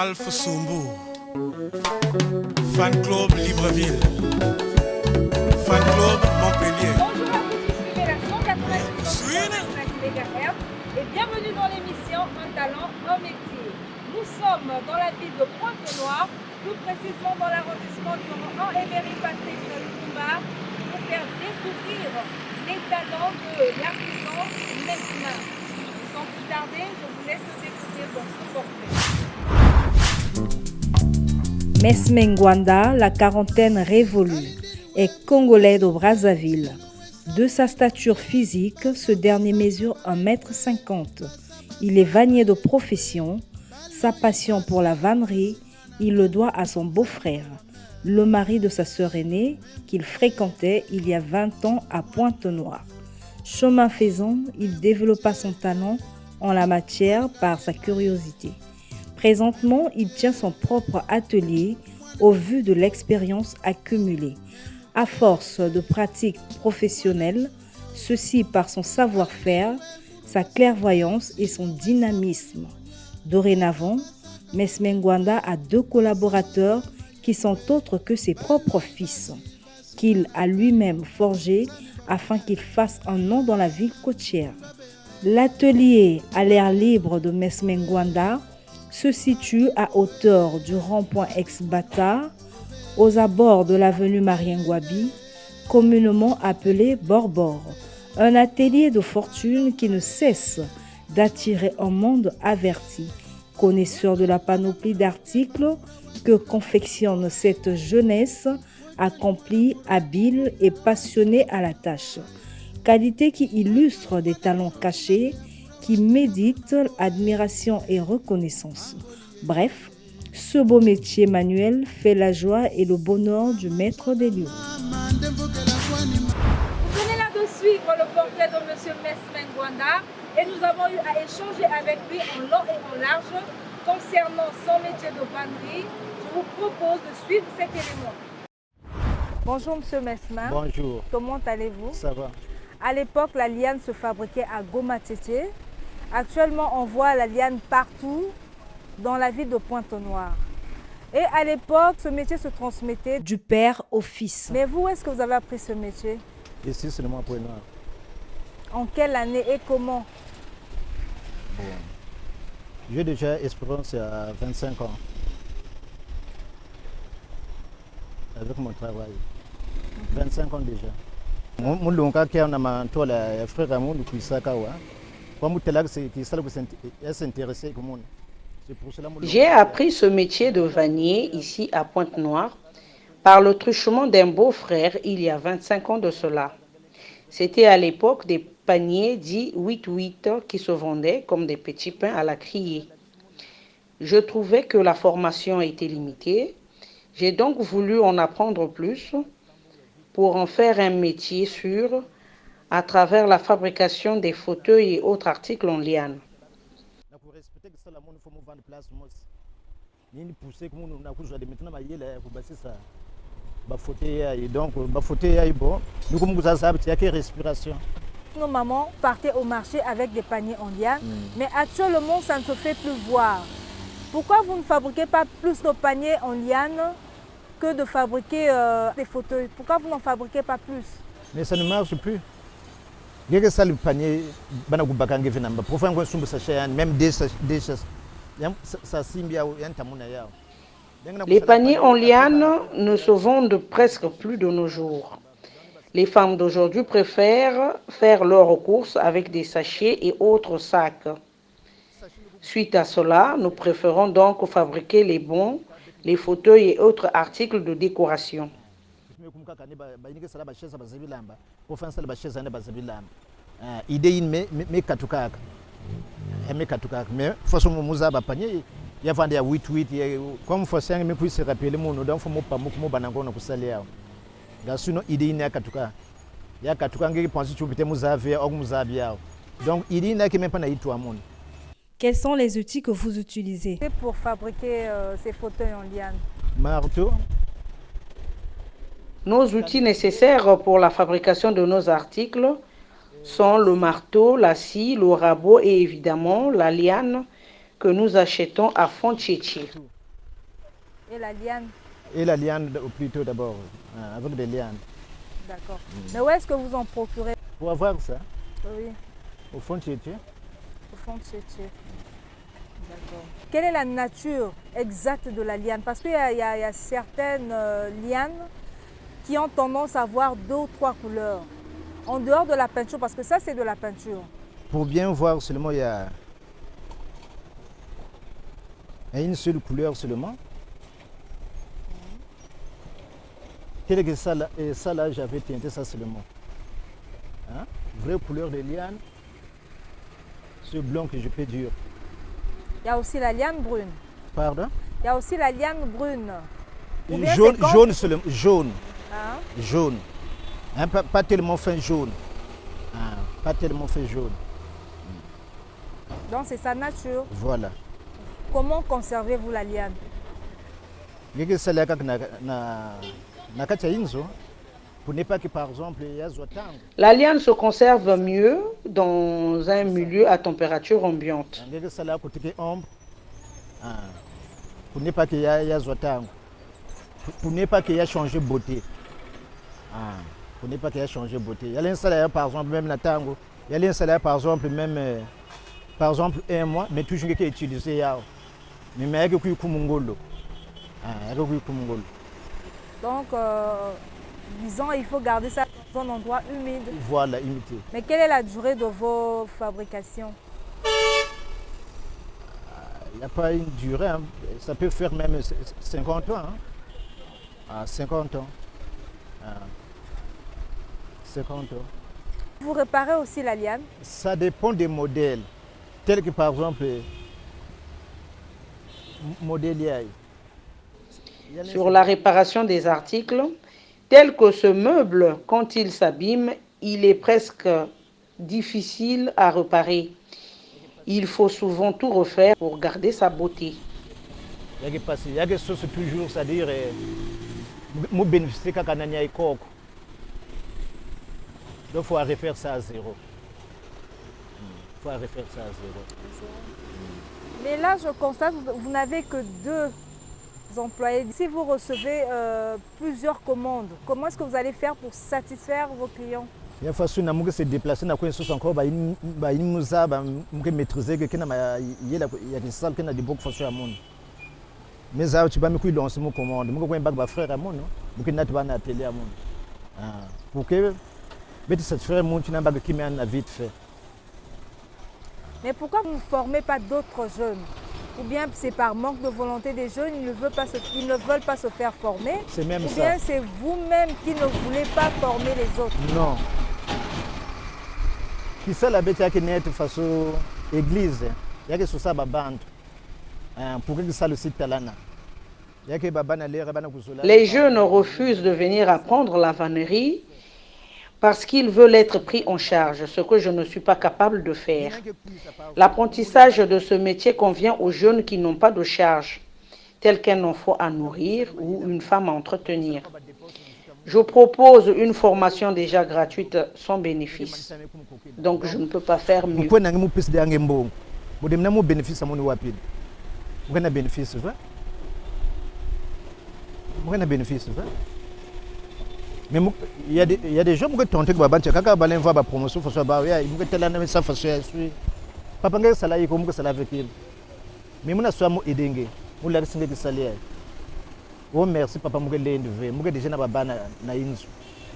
Alpha Sumbu, Fan Club Libreville, Fan Club Montpellier. Bonjour à vous qui suivez la 188 MHz et bienvenue dans l'émission Un talent, un métier. Nous sommes dans la ville de Pointe-Noire, plus précisément dans l'arrondissement numéro 1 Emery Patrick Lumumba, pour faire découvrir les talents de l'artisan Mesmin. Sans plus tarder, je vous laisse le découvrir dans ce portrait. Mesmin Ngwanda, la quarantaine révolue, est congolais de Brazzaville. De sa stature physique, ce dernier mesure 1,50 m. Il est vannier de profession. Sa passion pour la vannerie, il le doit à son beau-frère, le mari de sa sœur aînée, qu'il fréquentait il y a 20 ans à Pointe-Noire. Chemin faisant, il développa son talent en la matière par sa curiosité. Présentement, il tient son propre atelier au vu de l'expérience accumulée. À force de pratiques professionnelles, ceci par son savoir-faire, sa clairvoyance et son dynamisme. Dorénavant, Mesmin Ngwanda a 2 collaborateurs qui sont autres que ses propres fils, qu'il a lui-même forgés afin qu'ils fassent un nom dans la ville côtière. L'atelier à l'air libre de Mesmin Ngwanda se situe à hauteur du rond-point ex-Bata, aux abords de l'avenue Marien-Ngouabi, communément appelé Borbor. Un atelier de fortune qui ne cesse d'attirer un monde averti, connaisseur de la panoplie d'articles que confectionne cette jeunesse accomplie, habile et passionnée à la tâche. Qualité qui illustre des talents cachés, qui méditent admiration et reconnaissance. Bref, ce beau métier manuel fait la joie et le bonheur du maître des lieux. Vous venez là de suivre le portrait de M. Mesmin Ngwanda et nous avons eu à échanger avec lui en long et en large concernant son métier de vannerie. Je vous propose de suivre cet élément. Bonjour M. Mesmin. Bonjour. Comment allez-vous? Ça va. À l'époque, la liane se fabriquait à Goma-Tété. Actuellement, on voit la liane partout dans la ville de Pointe-Noire. Et à l'époque, ce métier se transmettait du père au fils. Mais vous, où est-ce que vous avez appris ce métier? Ici, c'est le mois Pointe-Noire. En quelle année et comment? Bon. J'ai déjà expérience à 25 ans avec mon travail. 25 ans déjà. Mon longa qui a un frère à mon qui s'accawa. J'ai appris ce métier de vannier ici à Pointe-Noire par le truchement d'un beau-frère il y a 25 ans de cela. C'était à l'époque des paniers dits 8-8 qui se vendaient comme des petits pains à la criée. Je trouvais que la formation était limitée. J'ai donc voulu en apprendre plus pour en faire un métier sûr à travers la fabrication des fauteuils et autres articles en liane. Nos mamans partaient au marché avec des paniers en liane, mais actuellement ça ne se fait plus voir. Pourquoi vous ne fabriquez pas plus de paniers en liane que de fabriquer des fauteuils? Pourquoi vous n'en fabriquez pas plus? Mais ça ne marche plus. Même les paniers en liane ne se vendent presque plus de nos jours. Les femmes d'aujourd'hui préfèrent faire leurs courses avec des sachets et autres sacs. Suite à cela, nous préférons donc fabriquer les bancs, les fauteuils et autres articles de décoration. Quels sont les outils que vous utilisez pour fabriquer ces fauteuils en liane? Marteau. Nos outils nécessaires pour la fabrication de nos articles sont le marteau, la scie, le rabot et évidemment la liane que nous achetons à Fontchétché. Et la liane? Et la liane plutôt d'abord, avec des lianes. D'accord. Mais où est-ce que vous en procurez? Pour avoir ça, Oui, au fond de chez toi, au fond de chez. D'accord. Quelle est la nature exacte de la liane? Parce qu'il y a certaines lianes qui ont tendance à avoir 2 ou 3 couleurs. En dehors de la peinture, parce que ça c'est de la peinture. pour bien voir seulement, il y a une seule couleur seulement. Tel que ça là, et ça là, j'avais teinté ça seulement. Hein? Vraie couleur de liane, ce blanc que je peux dire. Il y a aussi la liane brune. Pardon? Il y a aussi la liane brune. Ou bien Jaune, c'est comme- jaune seulement, jaune, Hein? jaune. Hein, pas tellement fin jaune. Hein, pas tellement fin jaune. Donc c'est sa nature. Voilà. Comment conservez-vous la liane? Ngeke sala kaka na kati ya inzo pour ne pas que par exemple yazwa tango. La liane se conserve mieux dans un milieu à température ambiante. Ngeke sala kotike ombre. Pour ne pas que yazwa tango. Pour ne pas qu'il y ait changé beauté. Pour ne pas qu'il y ait changé beauté. Il y a l'installation par exemple même na tango. Il y a l'installation par exemple même par exemple 1 mois mais toujours que utiliser yao. Mais mais que ku kumungolo. Donc disons il faut garder ça dans un endroit humide. Voilà, imité. Mais quelle est la durée de vos fabrications? Il n'y a pas une durée, hein. Ça peut faire même 50 ans. Hein. 50 ans. 50 ans. Vous réparez aussi la liane? Ça dépend des modèles. Tel que par exemple, modèle Yaï. Sur la réparation des articles, tel que ce meuble, quand il s'abîme, il est presque difficile à réparer. Il faut souvent tout refaire pour garder sa beauté. Il y a quelque chose toujours, c'est-à-dire, nous bénéficier de Kanania et Kok. Donc il faut refaire ça à zéro. Il faut refaire ça à zéro. Mais là je constate que vous n'avez que 2 employés. Si vous recevez plusieurs commandes, comment est-ce que vous allez faire pour satisfaire vos clients? Il y a façon de se déplacer dans une encore maîtriser que il y a des salles qui ont des beaucoup façon à monde. Mais ça tu vas me lancer mon commande, mon commande frère à mon, pour que n'a pas na télé à mon. Pour que mais satisfaire mon tu n'as pas qui m'a vite fait. Mais pourquoi vous ne formez pas d'autres jeunes? Ou bien c'est par manque de volonté des jeunes, ils ne veulent pas se faire former? C'est même ou ça. Ou bien c'est vous-même qui ne voulez pas former les autres? Non. Qui ça la bête qui n'est de façon église, il y a que ça bande. Pour que ça le site talana. Les jeunes refusent de venir apprendre la vannerie parce qu'ils veulent être pris en charge, ce que je ne suis pas capable de faire. L'apprentissage de ce métier convient aux jeunes qui n'ont pas de charge, tel qu'un enfant à nourrir ou une femme à entretenir. Je propose une formation déjà gratuite sans bénéfice. Donc je ne peux pas faire mieux. Mais il y a des gens qui tentent de faire une promotion, il faut que ça fasse papa ngai salaire comme que ça avec il. Mais mon assoit mo edenge, mo la singa ki salaire. Oh merci papa mo gele ndve, mo déjà na baba na inzo.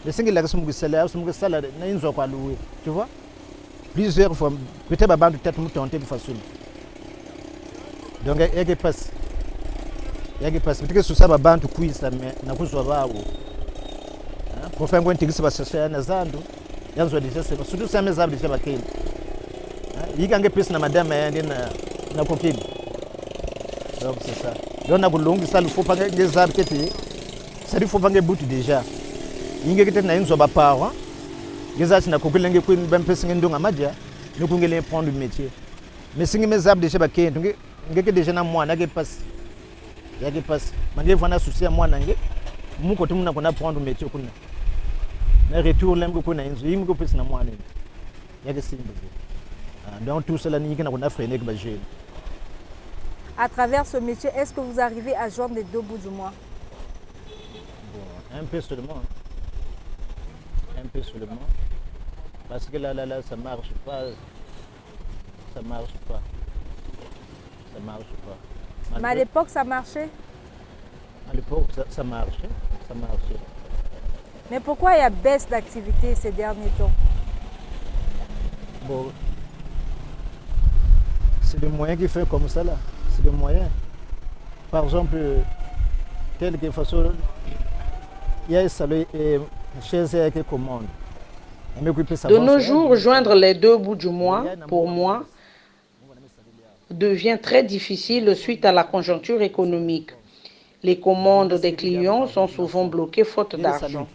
Le singa la mo salaire, mo salaire na inzo kwa louer, tu vois? Plusieurs fois peut-être baba peut-être mo tenter de façon. Donc il y a passe. Peut-être que ça baba tu kuisa mais na kuzwa bawo. Pour faire un tigre va chercher na zando. Yanzo déjà c'est surtout ça mes arbres déjà bakeli. Il y a plus na madame na kokili. Donc c'est ça. Donc na bulungu ça il faut pas des arbres qui ça il faut pas bout déjà. Il y a que na inzo ba parents. Les arbres na kokili ngi ku ben pesi ngi ndonga madia, nous ko ngele prendre le métier. Mais si mes arbres déjà bakeli, ngi que déjà na moi na ke passe. Ya ke passe. Mangi vana souci à moi nangi. Mu ko tumuna ko na prendre le métier kuna. Na retour lemgo ko na inzo, il me ko pesi na moi ne. Ya ke simple. Donc tout cela n'y a pas de freiner que à travers ce métier, est-ce que vous arrivez à joindre les deux bouts du mois? Bon, un peu seulement. Un peu seulement. Parce que là, ça marche pas. Ça marche pas. Ça marche pas. Mais à l'époque, ça marchait. À l'époque, ça marchait. Ça marchait. Mais pourquoi il y a baisse d'activité ces derniers temps? Bon, c'est des moyens qui fait comme ça là. C'est des moyens. Par exemple, quelque façon, il y a un salaire et chez eux qui commande. De nos jours, joindre les deux bouts du mois, pour moi, devient très difficile suite à la conjoncture économique. Les commandes des clients sont souvent bloquées faute d'argent.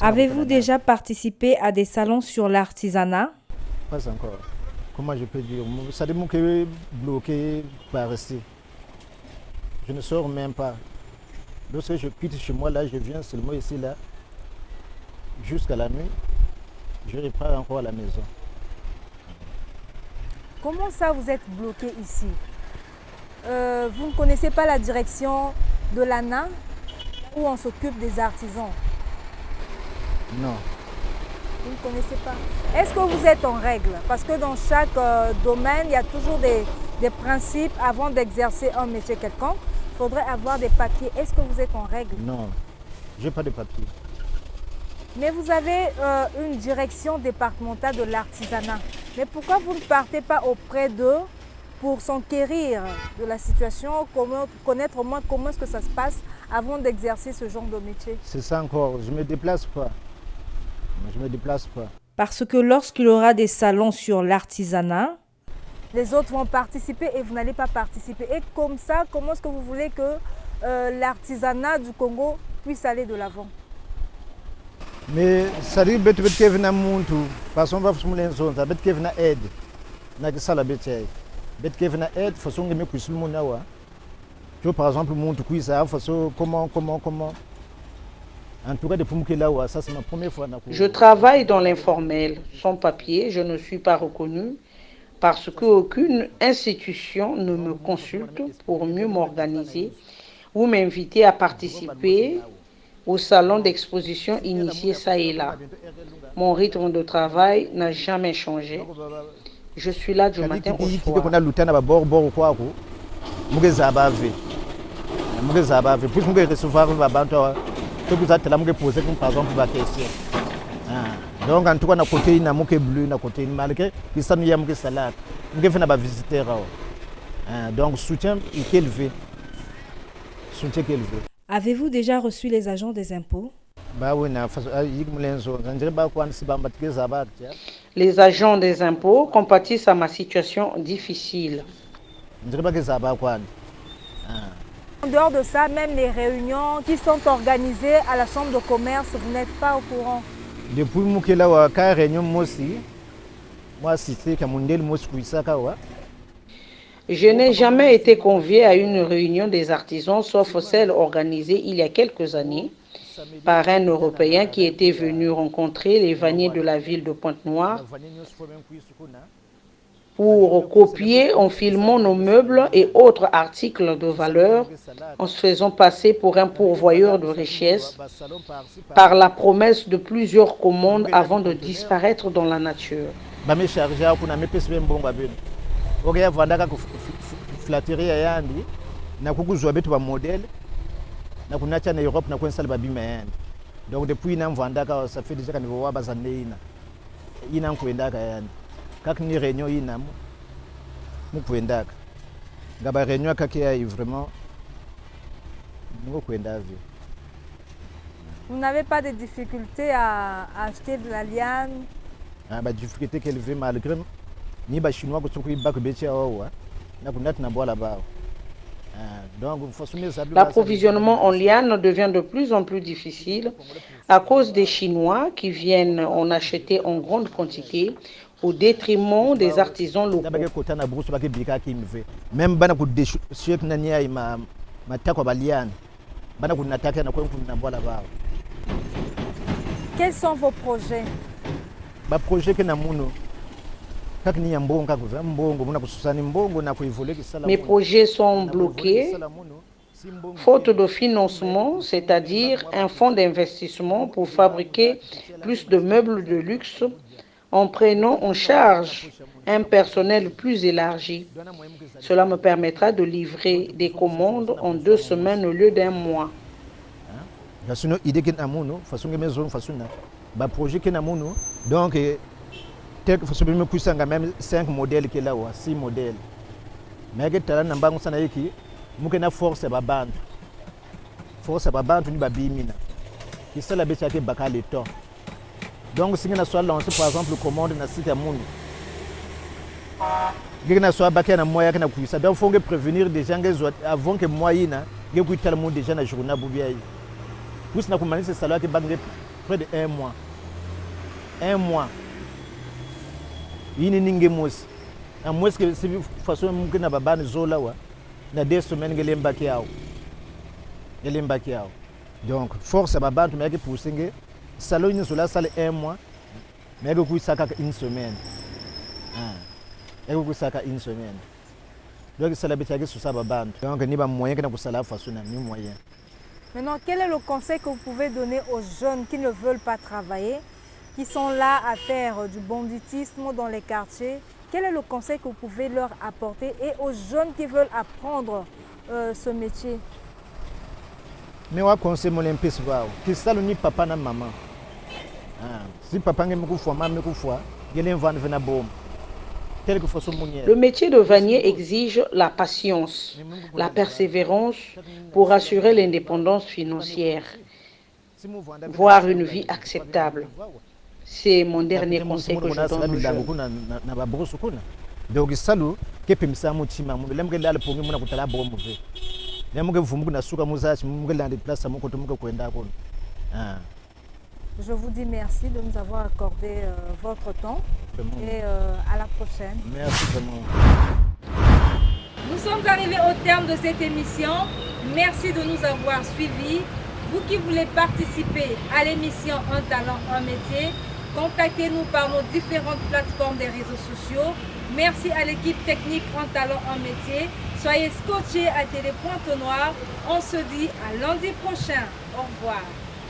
Avez-vous déjà participé à des salons sur l'artisanat? Pas encore. Comment je peux dire? Ça dit que bloqué par ici. Je ne sors même pas. Lorsque je quitte chez moi, là, je viens seulement ici, là, jusqu'à la nuit. Je repars encore à la maison. Comment ça, vous êtes bloqué ici? Vous ne connaissez pas la direction de l'ANA où on s'occupe des artisans? Non. Vous ne connaissez pas? Est-ce que vous êtes en règle? Parce que dans chaque domaine, il y a toujours des principes avant d'exercer un métier quelconque. Il faudrait avoir des papiers. Est-ce que vous êtes en règle? Non, je n'ai pas de papiers. Mais vous avez une direction départementale de l'artisanat. Mais pourquoi vous ne partez pas auprès d'eux pour s'enquérir de la situation, connaître au moins comment est-ce que ça se passe avant d'exercer ce genre de métier? C'est ça encore, je ne me déplace pas. Je ne me déplace pas. Parce que lorsqu'il y aura des salons sur l'artisanat, les autres vont participer et vous n'allez pas participer. Et comme ça, comment est-ce que vous voulez que l'artisanat du Congo puisse aller de l'avant? Mais ça dit que tu veux venir monter, parce qu'on va faire une zone, ça veut dire que venir aide. Na que ça la bête. Bet que venir aide, façon que me cuisine mon awa. Tu par exemple monte cuisine, façon comment. En tout cas, depuis que là, ça c'est ma première fois. Je travaille dans l'informel, sans papier, je ne suis pas reconnu parce qu'aucune institution ne me consulte pour mieux m'organiser ou m'inviter à participer au salon d'exposition initié ça et là. Mon rythme de travail n'a jamais changé. Je suis là du matin au soir. Donc en tout cas na côté na moke bleu na côté malgré que ça nous y a moke salade nous fait na ba visiter donc soutien élevé. Avez-vous déjà reçu les agents des impôts? Les agents des impôts compatissent à ma situation difficile. En dehors de ça, même les réunions qui sont organisées à la chambre de commerce, vous n'êtes pas au courant? Depuis que la réunion, moi, c'est que mon modèle, je n'ai jamais été convié à une réunion des artisans, sauf celle organisée il y a quelques années par un Européen qui était venu rencontrer les vanniers de la ville de Pointe-Noire pour copier en filmant nos meubles et autres articles de valeur, en se faisant passer pour un pourvoyeur de richesses, par la promesse de plusieurs commandes avant de disparaître dans la nature. Donc depuis ça fait déjà quand ni réunion inam mu kwenda ngaba réunion kakia vraiment nous kwenda. Vous n'avez pas de difficulté à acheter de la liane? Ba difficulté qu'elle veut malgré ni ba chinois ko tsuku ba ko betia wa na kunat na bola ba. L'approvisionnement en liane devient de plus en plus difficile à cause des Chinois qui viennent en acheter en grande quantité, au détriment des artisans locaux. Même bana ku de chef na nia ma takwa baliana bana ku nataka na kwenku na bola bao. Quels sont vos projets? Ba projet ke na muno kaka ni mbongo ka mbongo muna kususani mbongo na kuivule kisala. Mes projets sont bloqués faute de financement, c'est-à-dire un fonds d'investissement pour fabriquer plus de meubles de luxe en prenant en charge un personnel plus élargi. Cela me permettra de livrer des commandes en 2 semaines au lieu d'un mois. Façon idée que namuno, façon maison façon ba projet que namuno, donc tel façon me kusanga même 5 modèles que là ou 6 modèles. Mais que tala namba ngusana yiki muke na force ba bantu. Force ba bantu ni ba bimina. Qui ça la becha ke bakale to. Donc si on soit lancé par exemple commande na site mundo. Gena soit baké na moya kana kuisa. Donc faut prévenir des gens avant que moyina, que kuitala monde déjà na journée bubia. Plus na kumanisa salaire qui bagné près de 1 mois. 1 mois. Yini ninge mos. Na mos que si façon mukina babani zola wa na 2 semaines ngelemba kiao. Ngelemba kiao. Donc force à babantu mais que poussinge salon ni zola sale 1 mois. Mais que kuisaka 1 semaine. Et que kuisaka 1 semaine. Donc ça la betake sous ça babantu. Donc ni ba moyen que na kusala façon na ni moyen. Maintenant, quel est le conseil que vous pouvez donner aux jeunes qui ne veulent pas travailler, qui sont là à faire du banditisme dans les quartiers? Quel est le conseil que vous pouvez leur apporter et aux jeunes qui veulent apprendre ce métier? Mais moi, conseil mon impératif, qui salue ni papa na maman. Si papa nge mekufa, maman mekufa, il invente vena bom. Le métier de vannier exige la patience, la persévérance pour assurer l'indépendance financière, voire une vie acceptable. C'est mon dernier conseil que je donne aux jeunes. Donc, salut, que pimsa mutima, lemke ndale pongi muna kutala bomu ve. Lemke vumuku na suka muzachi, mumke lande place amuko tumuke kwenda kono. Je vous dis merci de nous avoir accordé votre temps et à la prochaine. Merci vraiment. Nous sommes arrivés au terme de cette émission. Merci de nous avoir suivis. Vous qui voulez participer à l'émission Un talent, un métier, contactez-nous par nos différentes plateformes des réseaux sociaux. Merci à l'équipe technique Un talent, un métier. Soyez scotchés à Télé Pointe Noire. On se dit à lundi prochain. Au revoir.